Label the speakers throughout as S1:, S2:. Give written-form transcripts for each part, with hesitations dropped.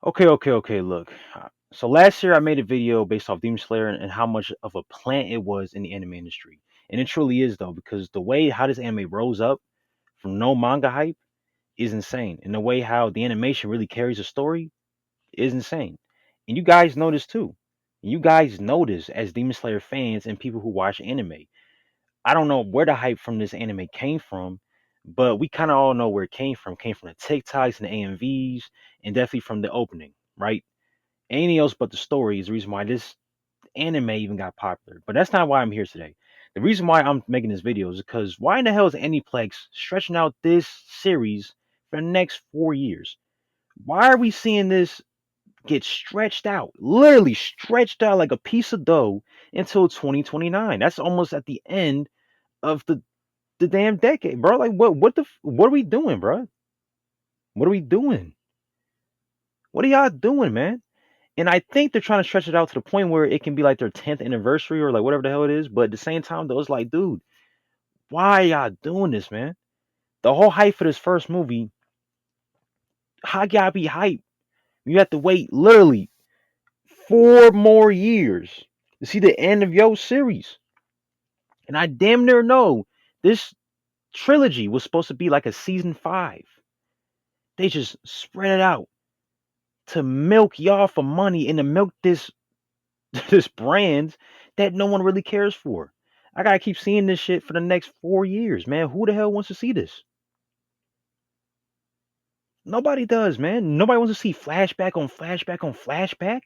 S1: Okay. Look, so last year I made a video based off Demon Slayer and how much of a plant it was in the anime industry, and it truly is though because the way how this anime rose up from no manga hype is insane, and the way how the animation really carries a story is insane. And you guys know this too. You guys know this as Demon Slayer fans and people who watch anime. I don't know where the hype from this anime came from, but we kind of all know where it came from. It came from the TikToks and the AMVs, and definitely from the opening, right? Anything else but the story is the reason why this anime even got popular. But that's not why I'm here today. The reason why I'm making this video is because why in the hell is Aniplex stretching out this series for the next 4 years? Why are we seeing this get stretched out, literally stretched out like a piece of dough until 2029? That's almost at the end of the damn decade, bro. Like what are we doing, bro? What are we doing? What are y'all doing, man? And I think they're trying to stretch it out to the point where it can be like their 10th anniversary or like whatever the hell it is. But at the same time, though, it's like, dude, why are y'all doing this, man? The whole hype for this first movie, how y'all be hype? You have to wait literally 4 more years to see the end of your series. And I damn near know this trilogy was supposed to be like a season 5. They just spread it out to milk y'all for money and to milk this this brand that no one really cares for. I gotta keep seeing this shit for the next 4 years, man. Who the hell wants to see this? Nobody does, man. Nobody wants to see flashback on flashback on flashback.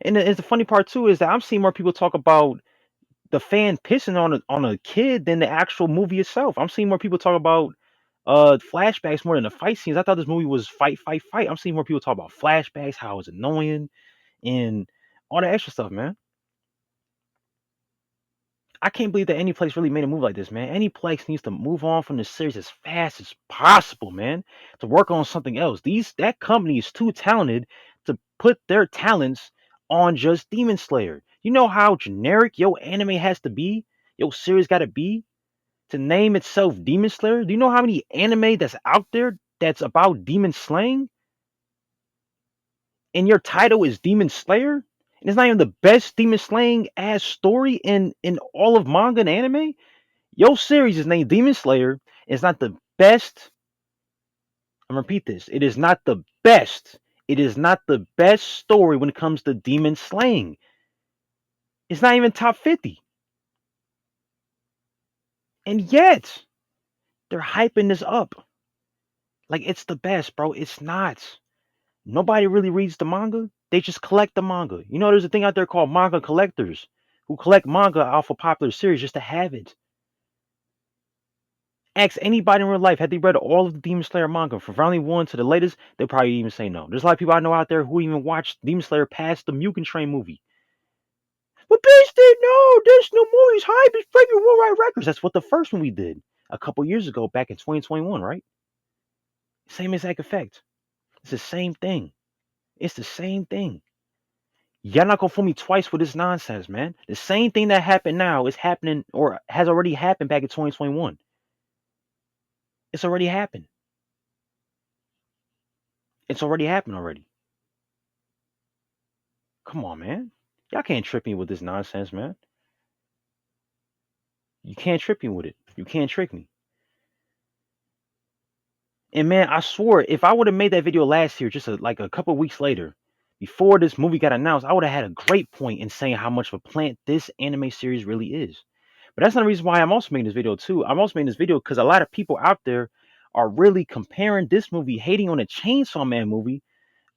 S1: And the funny part too is that I'm seeing more people talk about the fan pissing on a kid than the actual movie itself. I'm seeing more people talk about flashbacks more than the fight scenes. I thought this movie was fight. I'm seeing more people talk about flashbacks, how it's annoying, and all the extra stuff, man. I can't believe that Aniplex really made a move like this, man. Aniplex needs to move on from the series as fast as possible, man, to work on something else. That company is too talented to put their talents on just Demon Slayer. You know how generic your anime has to be, your series got to be to name itself Demon Slayer. Do you know how many anime that's out there that's about demon slaying, and your title is Demon Slayer? And it's not even the best demon slaying ass story in all of manga and anime. Your series is named Demon Slayer. It's not the best. I'm gonna repeat this. It is not the best. It is not the best story when it comes to demon slaying. It's not even top 50. And yet, they're hyping this up like it's the best, bro. It's not. Nobody really reads the manga. They just collect the manga. You know, there's a thing out there called manga collectors who collect manga off a popular series just to have it. Ask anybody in real life, had they read all of the Demon Slayer manga from Volume 1 to the latest, they'll probably even say no. There's a lot of people I know out there who even watched Demon Slayer past the Mugen Train movie. But Beast did no, this new movie's hype, it's breaking worldwide records. That's what the first movie did a couple years ago, back in 2021, right? Same exact effect. It's the same thing. It's the same thing. Y'all not gonna fool me twice with this nonsense, man. The same thing that happened now is happening or has already happened back in 2021. It's already happened. It's already happened already. Come on, man. Y'all can't trip me with this nonsense, man. You can't trip me with it. You can't trick me. And man, I swore if I would have made that video last year, just like a couple weeks later, before this movie got announced, I would have had a great point in saying how much of a plant this anime series really is. But that's not the reason why I'm also making this video too. I'm also making this video because a lot of people out there are really comparing this movie, hating on the Chainsaw Man movie,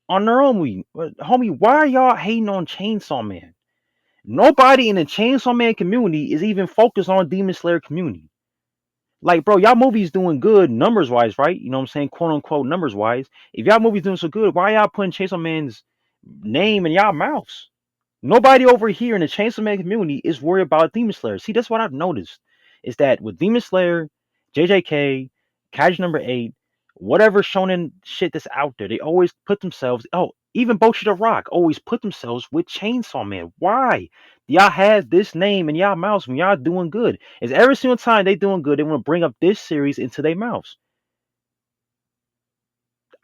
S1: on their own movie. Homie, why are y'all hating on Chainsaw Man? Nobody in the Chainsaw Man community is even focused on Demon Slayer community. Like, bro, y'all movies doing good numbers wise, right? You know what I'm saying? Quote unquote numbers wise. If y'all movies doing so good, why y'all putting Chainsaw Man's name in y'all mouths? Nobody over here in the Chainsaw Man community is worried about Demon Slayer. See, that's what I've noticed. Is that with Demon Slayer, JJK, Kaiju number 8, whatever shonen shit that's out there, they always put themselves, oh, even Bochi the Rock always put themselves with Chainsaw Man. Why? Y'all have this name in y'all mouths when y'all doing good. Is every single time they doing good, they want to bring up this series into their mouths.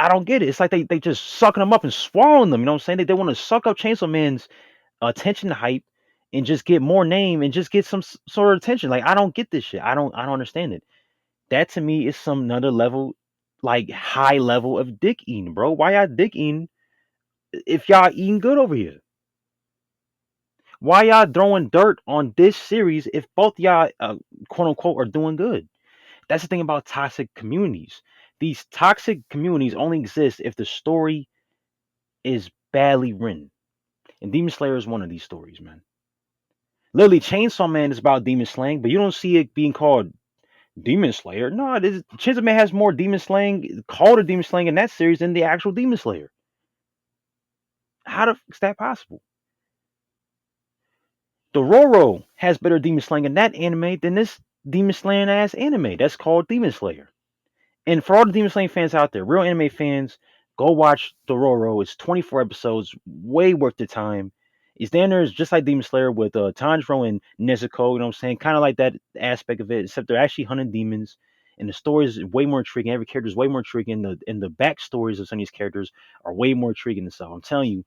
S1: I don't get it. It's like they just sucking them up and swallowing them. You know what I'm saying? They want to suck up Chainsaw Man's attention hype and just get more name and just get some sort of attention. Like I don't get this shit. I don't understand it. That to me is some another level, like high level of dick eating, bro. Why y'all dick eating if y'all eating good over here? Why y'all throwing dirt on this series if both y'all quote unquote are doing good? That's the thing about toxic communities. These toxic communities only exist if the story is badly written. And Demon Slayer is one of these stories, man. Literally, Chainsaw Man is about demon slaying, but you don't see it being called Demon Slayer. No, Chainsaw Man has more demon slaying, called a demon slaying in that series than the actual Demon Slayer. How the f is that possible? Dororo has better demon slaying in that anime than this demon slaying ass anime. That's called Demon Slayer. And for all the Demon Slayer fans out there, real anime fans, go watch Dororo. It's 24 episodes, way worth the time. It's down there, it's just like Demon Slayer with Tanjiro and Nezuko, you know what I'm saying? Kind of like that aspect of it, except they're actually hunting demons. And the story is way more intriguing. Every character is way more intriguing. And the backstories of some of these characters are way more intriguing than stuff. I'm telling you,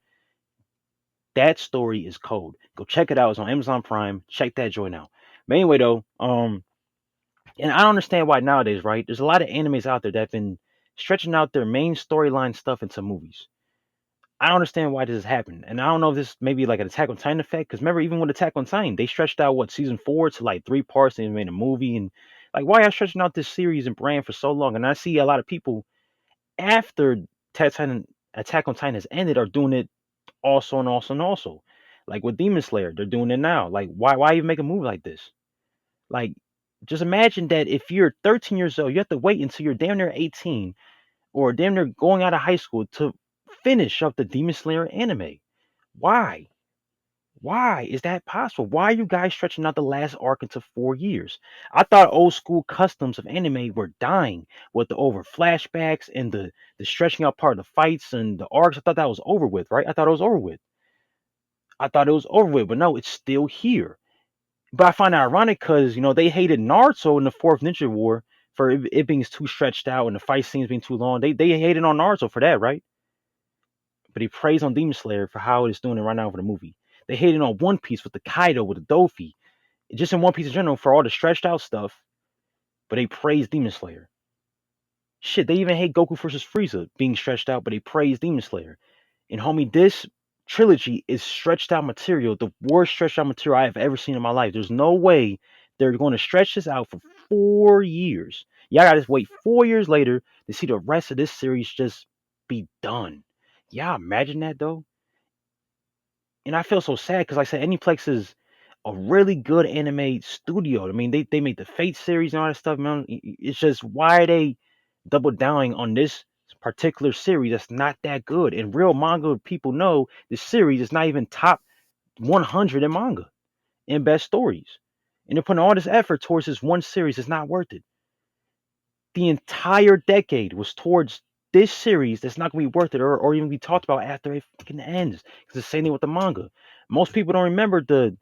S1: that story is cold. Go check it out. It's on Amazon Prime. Check that joint out. But anyway, though, and I don't understand why nowadays, right? There's a lot of animes out there that have been stretching out their main storyline stuff into movies. I don't understand why this is happening. And I don't know if this may be like an Attack on Titan effect. Because remember, even with Attack on Titan, they stretched out what season 4 to like 3 parts and made a movie. And like, why are you stretching out this series and brand for so long? And I see a lot of people after Attack on Titan has ended are doing it also and also and also. Like with Demon Slayer, they're doing it now. Like, why even make a movie like this? Like, just imagine that if you're 13 years old, you have to wait until you're damn near 18 or damn near going out of high school to finish up the Demon Slayer anime. Why? Why is that possible? Why are you guys stretching out the last arc into 4 years? I thought old school customs of anime were dying with the over flashbacks and the stretching out part of the fights and the arcs. I thought that was over with, right? I thought it was over with. I thought it was over with, but no, it's still here. But I find it ironic because they hated Naruto in the Fourth Ninja War for it being too stretched out and the fight scenes being too long. They hated on Naruto for that, right? But he praised on Demon Slayer for how it's doing it right now for the movie. They hated on One Piece with the Kaido with the Dofi, just in One Piece in general for all the stretched out stuff. But they praised Demon Slayer. Shit, they even hate Goku versus Frieza being stretched out, but they praised Demon Slayer. And homie, this trilogy is stretched out material, the worst stretched out material I have ever seen in my life. There's no way they're going to stretch this out for 4 years. Y'all gotta wait 4 years later to see the rest of this series just be done. Yeah, imagine that though. And I feel so sad because, like I said, Aniplex is a really good anime studio. I mean, they made the Fate series and all that stuff, man. It's just why are they double downing on this particular series that's not that good? And real manga people know the series is not even top 100 in manga in best stories. And they're putting all this effort towards this one series. It's not worth it. The entire decade was towards this series that's not going to be worth it or even be talked about after it fucking ends. It's the same thing with the manga. Most people don't remember the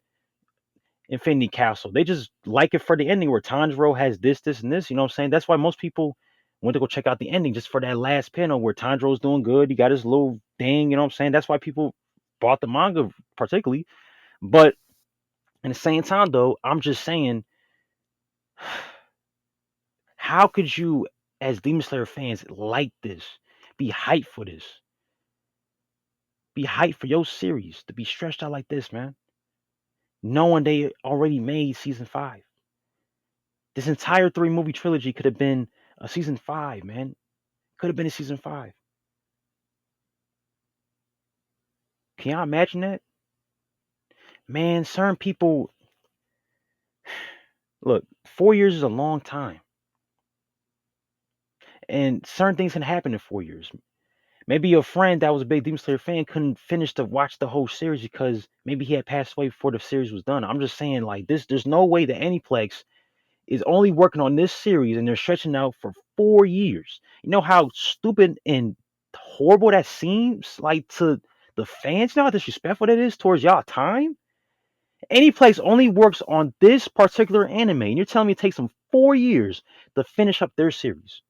S1: Infinity Castle. They just like it for the ending where Tanjiro has this, and this. You know what I'm saying? That's why most people went to go check out the ending just for that last panel where Tanjiro's doing good. He got his little thing. You know what I'm saying? That's why people bought the manga particularly. But in the same time, though, I'm just saying, how could you, as Demon Slayer fans, like this, be hyped for this, be hyped for your series to be stretched out like this, man? Knowing they already made season 5. This entire 3 movie trilogy could have been a season 5, man. Could have been a season 5. Can y'all imagine that? Man, certain people, look, 4 years is a long time. And certain things can happen in 4 years. Maybe your friend that was a big Demon Slayer fan couldn't finish to watch the whole series because maybe he had passed away before the series was done. I'm just saying, like, there's no way that Aniplex is only working on this series and they're stretching out for 4 years. You know how stupid and horrible that seems like to the fans? You know how disrespectful that is towards y'all time? Aniplex only works on this particular anime, and you're telling me it takes them 4 years to finish up their series.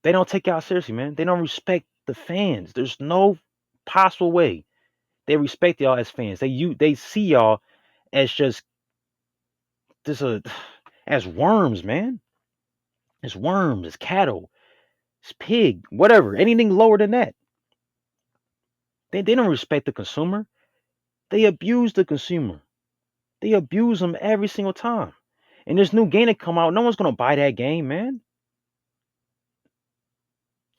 S1: They don't take y'all seriously, man. They don't respect the fans. There's no possible way they respect y'all as fans. They see y'all as just a as worms, man. As worms, as cattle, as pig, whatever. Anything lower than that. They don't respect the consumer. They abuse the consumer. They abuse them every single time. And this new game that come out, no one's gonna buy that game, man.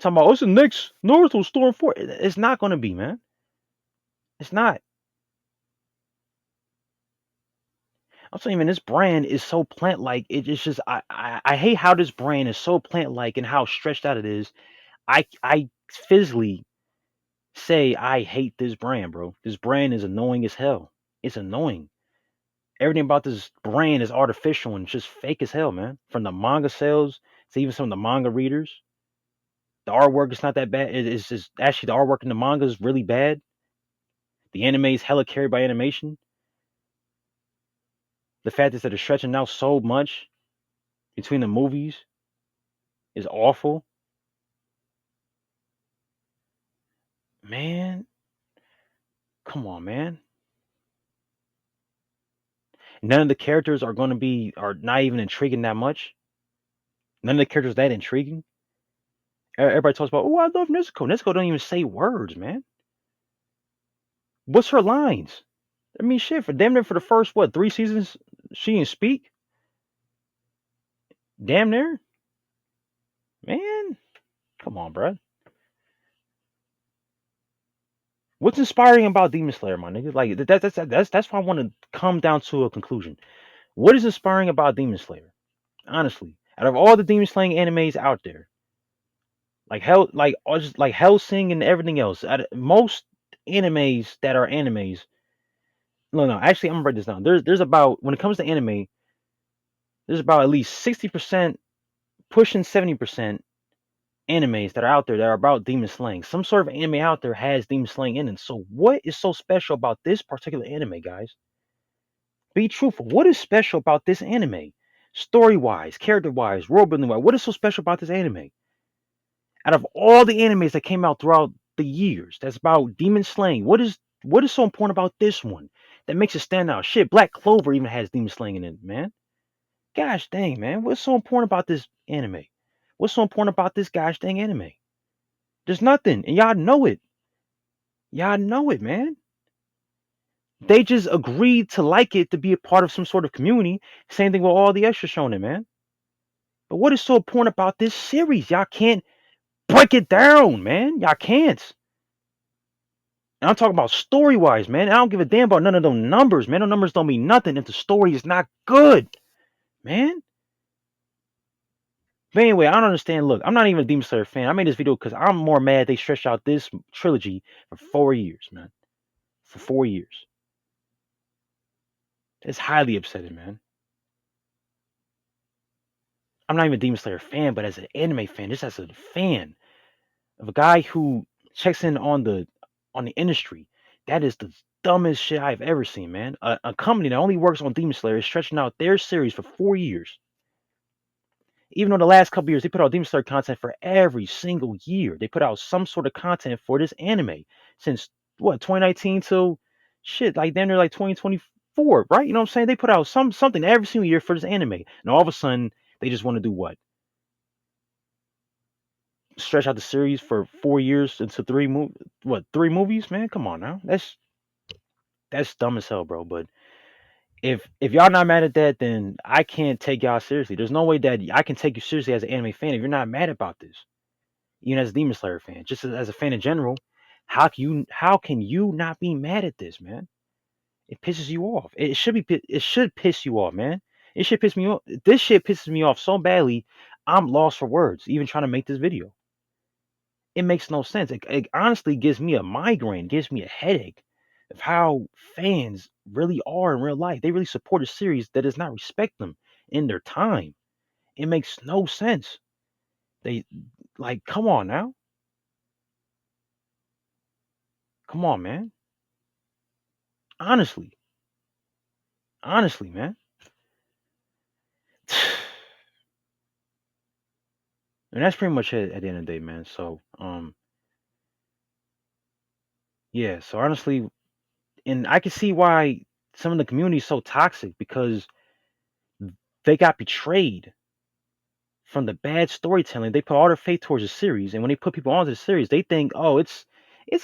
S1: Talking about what's the next Naruto Storm 4? It's not gonna be, man. It's not. I'm saying, man, this brand is so plant like. It's just I hate how this brand is so plant like and how stretched out it is. I physically say I hate this brand, bro. This brand is annoying as hell. It's annoying. Everything about this brand is artificial and just fake as hell, man. From the manga sales to even some of the manga readers. The artwork is not that bad. It's just actually the artwork in the manga is really bad. The anime is hella carried by animation. The fact is that they're stretching out so much between the movies is awful. Man, come on, man. None of the characters are not even intriguing that much. None of the characters that intriguing. Everybody talks about, oh, I love Nezuko. Nezuko don't even say words, man. What's her lines? I mean, shit, for damn near for the first, what, 3 seasons, she didn't speak? Damn near? Man, come on, bro. What's inspiring about Demon Slayer, my nigga? Like, that's why I want to come down to a conclusion. What is inspiring about Demon Slayer? Honestly, out of all the Demon Slaying animes out there, like hell, like or just like Hellsing and everything else, most animes that are animes. No, actually, I'm gonna write this down. There's about when it comes to anime, there's about at least 60%, pushing 70% animes that are out there that are about demon slaying. Some sort of anime out there has demon slaying in it. So what is so special about this particular anime, guys? Be truthful. What is special about this anime? Story wise, character wise, world building wise, what is so special about this anime? Out of all the animes that came out throughout the years, that's about demon slaying. What is so important about this one that makes it stand out? Shit, Black Clover even has demon slaying in it, man. Gosh dang, man. What's so important about this anime? What's so important about this gosh dang anime? There's nothing. And y'all know it. Y'all know it, man. They just agreed to like it to be a part of some sort of community. Same thing with all the extra shonen, man. But what is so important about this series? Y'all can't break it down, man. Y'all can't. And I'm talking about story wise, man. I don't give a damn about none of those numbers, man. Those numbers don't mean nothing if the story is not good, man. But anyway, I don't understand. Look, I'm not even a Demon Slayer fan. I made this video because I'm more mad they stretched out this trilogy for 4 years, man. For 4 years. It's highly upsetting, man. I'm not even a Demon Slayer fan, but as an anime fan, just as a fan of a guy who checks in on the industry, that is the dumbest shit I've ever seen, man. A company that only works on Demon Slayer is stretching out their series for 4 years. Even though the last couple years they put out Demon Slayer content for every single year, they put out some sort of content for this anime since what 2019 till shit like then they're like 2024, right? You know what I'm saying? They put out something every single year for this anime, and all of a sudden they just want to do what? Stretch out the series for 4 years into three movies, man? Come on now, that's dumb as hell, bro. But if y'all not mad at that, then I can't take y'all seriously. There's no way that I can take you seriously as an anime fan if you're not mad about this. Even as a Demon Slayer fan, just as a fan in general, how can you not be mad at this, man? It pisses you off. It should piss you off, man. It should piss me off. This shit pisses me off so badly. I'm lost for words, even trying to make this video. It makes no sense. It honestly gives me a migraine, gives me a headache of how fans really are in real life. They really support a series that does not respect them in their time. It makes no sense. They like, come on now. Come on, man. Honestly. Honestly, man. And that's pretty much it at the end of the day, man. So yeah. So honestly, and I can see why some of the community is so toxic because they got betrayed from the bad storytelling. They put all their faith towards the series, and when they put people onto the series, they think, oh, it's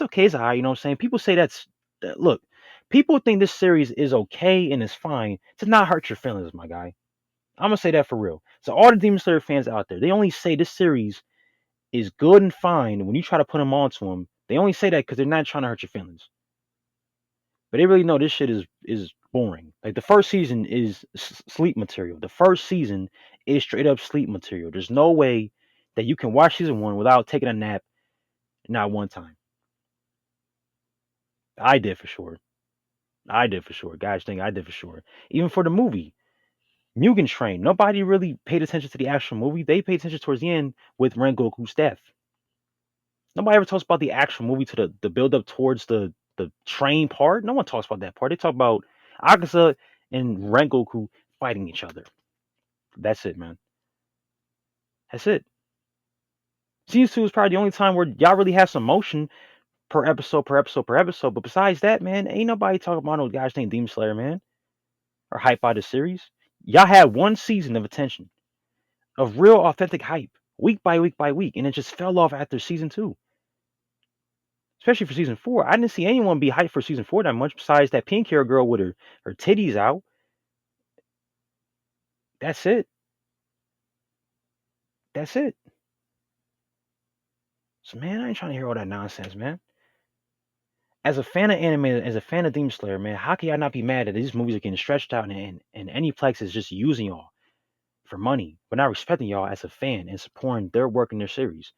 S1: okay, it's alright. You know what I'm saying? People say look. People think this series is okay and it's fine to not hurt your feelings, my guy. I'm gonna say that for real. So all the Demon Slayer fans out there, they only say this series is good and fine when you try to put them onto them. They only say that because they're not trying to hurt your feelings. But they really know this shit is boring. Like the first season is sleep material. The first season is straight up sleep material. There's no way that you can watch season one without taking a nap, not one time. I did for sure. I did for sure. Guys think I did for sure. Even for the movie, Mugen Train. Nobody really paid attention to the actual movie. They paid attention towards the end with Rengoku's death. Nobody ever talks about the actual movie to the build up towards the train part. No one talks about that part. They talk about Akaza and Rengoku fighting each other. That's it, man. That's it. Season two is probably the only time where y'all really have some motion per episode, per episode, per episode. But besides that, man, ain't nobody talking about no guys named Demon Slayer, man, or hype by the series. Y'all had one season of attention, of real authentic hype, week by week by week, and it just fell off after season two. Especially for season four. I didn't see anyone be hyped for season four that much besides that pink hair girl with her titties out. That's it. That's it. So man, I ain't trying to hear all that nonsense, man. As a fan of anime, as a fan of Demon Slayer, man, how can y'all not be mad that these movies are getting stretched out and Aniplex is just using y'all for money, but not respecting y'all as a fan and supporting their work in their series?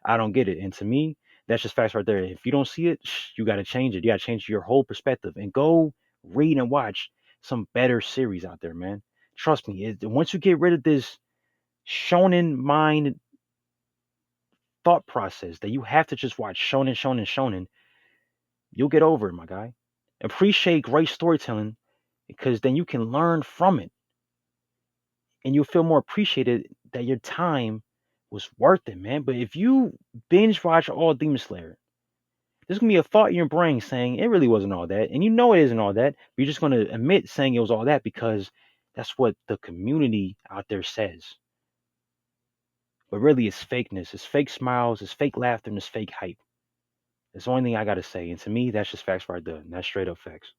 S1: I don't get it. And to me, that's just facts right there. If you don't see it, you got to change it. You got to change your whole perspective and go read and watch some better series out there, man. Trust me. Once you get rid of this shonen mind thought process that you have to just watch shonen, shonen, shonen, you'll get over it, my guy. Appreciate great storytelling because then you can learn from it and you'll feel more appreciated that your time was worth it, man. But if you binge watch all Demon Slayer, there's gonna be a thought in your brain saying it really wasn't all that, and you know it isn't all that. But you're just gonna admit saying it was all that because that's what the community out there says. But really, it's fakeness. It's fake smiles. It's fake laughter, and it's fake hype. That's the only thing I gotta say. And to me, that's just facts right there. And that's straight up facts.